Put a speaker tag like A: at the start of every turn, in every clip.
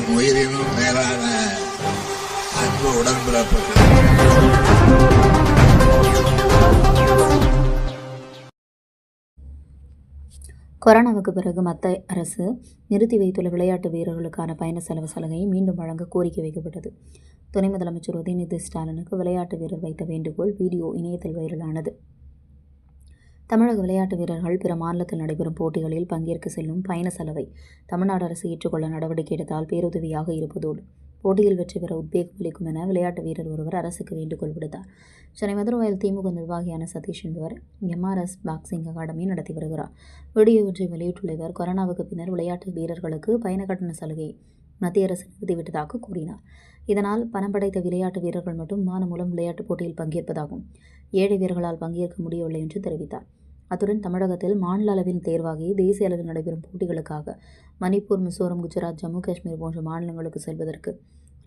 A: என் உயிரினும் மேலான அன்பு உடன்பிறப்புகள்.
B: கொரோனாவுக்கு பிறகு மத்திய அரசு நிறுத்தி வைத்துள்ள விளையாட்டு வீரர்களுக்கான பயண செலவு சலுகையை மீண்டும் வழங்க கோரிக்கை வைக்கப்பட்டது. துணை முதலமைச்சர் உதயநிதி ஸ்டாலினுக்கு விளையாட்டு வீரர் வைத்த வேண்டுகோள் வீடியோ இணையத்தில் வைரலானது. தமிழக விளையாட்டு வீரர்கள் பிற மாநிலத்தில் நடைபெறும் போட்டிகளில் பங்கேற்க செல்லும் பயண செலவை தமிழ்நாடு அரசு ஏற்றுக்கொள்ள நடவடிக்கை எடுத்தால் பேருதவியாக இருப்பதோடு போட்டியில் வெற்றி பெற உத்வேகம் அளிக்கும் என விளையாட்டு வீரர் ஒருவர் அரசுக்கு வேண்டுகோள் விடுத்தார். சென்னை மதுரவாயல் திமுக நிர்வாகியான சதீஷ் என்பவர் MRS பாக்ஸிங் அகாடமி நடத்தி வருகிறார். வீடியோ ஒன்றை வெளியிட்டுள்ள இவர் கொரோனாவுக்கு பின்னர் விளையாட்டு வீரர்களுக்கு பயண கட்டண சலுகை மத்திய அரசு நிறுத்திவிட்டதாக கூறினார். இதனால் பணம் படைத்த விளையாட்டு வீரர்கள் மட்டும் விமானம் மூலம் விளையாட்டுப் போட்டியில் பங்கேற்பதாகும். ஏழை வீரர்களால் பங்கேற்க முடியவில்லை என்று தெரிவித்தார். அத்துடன் தமிழகத்தில் மாநில அளவில் தேர்வாகி தேசிய அளவில் நடைபெறும் போட்டிகளுக்காக மணிப்பூர், மிசோரம், குஜராத், ஜம்மு காஷ்மீர் போன்ற மாநிலங்களுக்கு செல்வதற்கு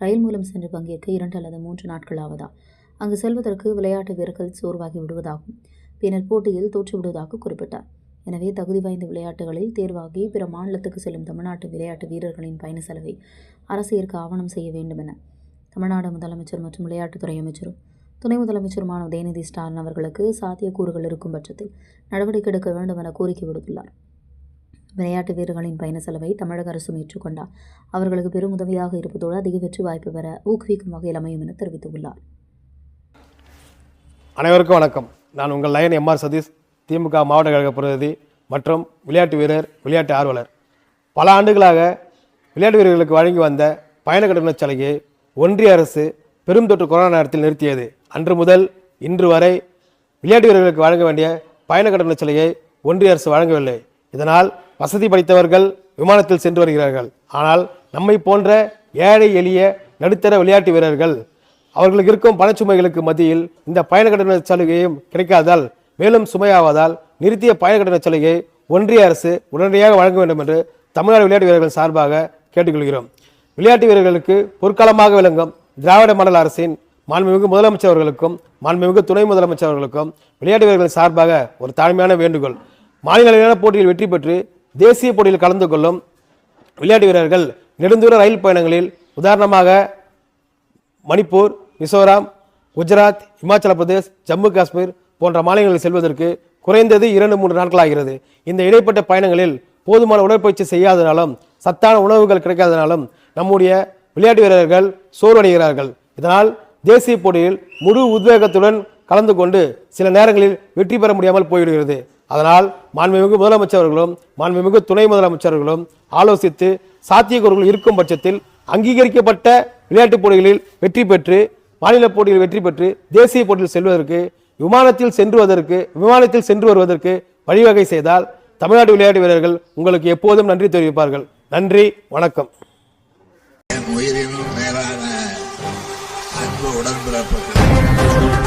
B: ரயில் மூலம் சென்று பங்கேற்க 2 அல்லது 3 நாட்கள் ஆவதா, அங்கு செல்வதற்கு விளையாட்டு வீரர்கள் சோர்வாகி விடுவதாகவும் பின்னர் போட்டியில் தோற்றுவிடுவதாக குறிப்பிட்டார். எனவே தகுதி வாய்ந்த விளையாட்டுகளில் தேர்வாகி பிற மாநிலத்துக்கு செல்லும் தமிழ்நாட்டு விளையாட்டு வீரர்களின் பயண செலவை அரசு ஏற்க ஆவணம் செய்ய வேண்டும் என தமிழ்நாடு முதலமைச்சர் மற்றும் விளையாட்டுத்துறை அமைச்சரும் துணை முதலமைச்சருமான உதயநிதி ஸ்டாலின் அவர்களுக்கு சாத்தியக்கூறுகள் இருக்கும் பட்சத்தில் நடவடிக்கை எடுக்க வேண்டும் என கோரிக்கை விடுத்துள்ளார். விளையாட்டு வீரர்களின் பயண செலவை தமிழக அரசும் ஏற்றுக்கொண்டால் அவர்களுக்கு பெரும் உதவியாக இருப்பதோடு அதிக வெற்றி வாய்ப்பு பெற ஊக்குவிக்கும் வகையில் அமையும் என தெரிவித்துள்ளார்.
C: அனைவருக்கும் வணக்கம். நான் உங்கள் லயன் MR சதீஷ், திமுக மாவட்ட கழக பிரதிநிதி மற்றும் விளையாட்டு வீரர், விளையாட்டு ஆர்வலர். பல ஆண்டுகளாக விளையாட்டு வீரர்களுக்கு வழங்கி வந்த பயண கட்டண சலுகையை ஒன்றிய அரசு பெரும் தொற்று கொரோனா நேரத்தில் நிறுத்தியது. அன்று முதல் இன்று வரை விளையாட்டு வீரர்களுக்கு வழங்க வேண்டிய பயண கட்டண சலுகையை ஒன்றிய அரசு வழங்கவில்லை. இதனால் வசதி படைத்தவர்கள் விமானத்தில் சென்று வருகிறார்கள். ஆனால் நம்மை போன்ற ஏழை எளிய நடுத்தர விளையாட்டு வீரர்கள் அவர்களுக்கு இருக்கும் பணச்சுமைகளுக்கு மத்தியில் இந்த பயண கட்டண சலுகையும் கிடைக்காததால் மேலும் சுமையாவதால் நிறுத்திய பயண கட்டண சலுகையை ஒன்றிய அரசு உடனடியாக வழங்க வேண்டும் என்று தமிழ்நாடு விளையாட்டு வீரர்கள் சார்பாக கேட்டுக்கொள்கிறோம். விளையாட்டு வீரர்களுக்கு பொற்காலமாக விளங்கும் திராவிட மாடல் அரசின் மாண்புமிகு முதலமைச்சர் அவர்களுக்கும் மாண்புமிகு துணை முதலமைச்சர் அவர்களுக்கும் விளையாட்டு வீரர்கள் சார்பாக ஒரு தாழ்மையான வேண்டுகோள். மாநில அளவிலான போட்டியில் வெற்றி பெற்று தேசிய போட்டியில் கலந்து கொள்ளும் விளையாட்டு வீரர்கள் நெடுந்தூர ரயில் பயணங்களில் உதாரணமாக மணிப்பூர், மிசோரம், குஜராத், இமாச்சல பிரதேஷ், ஜம்மு காஷ்மீர் போன்ற மாநிலங்களில் செல்வதற்கு குறைந்தது 2-3 நாட்கள் ஆகிறது. இந்த இடைப்பட்ட பயணங்களில் போதுமான உடற்பயிற்சி செய்யாதனாலும் சத்தான உணவுகள் கிடைக்காதனாலும் நம்முடைய விளையாட்டு வீரர்கள் சோர்வடைகிறார்கள். இதனால் தேசிய போட்டியில் முழு உத்வேகத்துடன் கலந்து கொண்டு சில நேரங்களில் வெற்றி பெற முடியாமல் போய்விடுகிறது. அதனால் மாண்புமிகு முதலமைச்சர்களும் மாண்புமிகு துணை முதலமைச்சர்களும் ஆலோசித்து சாத்தியக்கூறுகள் இருக்கும் பட்சத்தில் அங்கீகரிக்கப்பட்ட விளையாட்டுப் போட்டிகளில் வெற்றி பெற்று மாநில போட்டியில் வெற்றி பெற்று தேசிய போட்டியில் செல்வதற்கு விமானத்தில் சென்று வருவதற்கு வழிவகை செய்தால் தமிழ்நாடு விளையாட்டு வீரர்கள் உங்களுக்கு எப்போதும் நன்றி தெரிவிப்பார்கள். நன்றி, வணக்கம்.
A: என் உயிரினும் மேலான அன்பு உடன்பிறப்புகள்.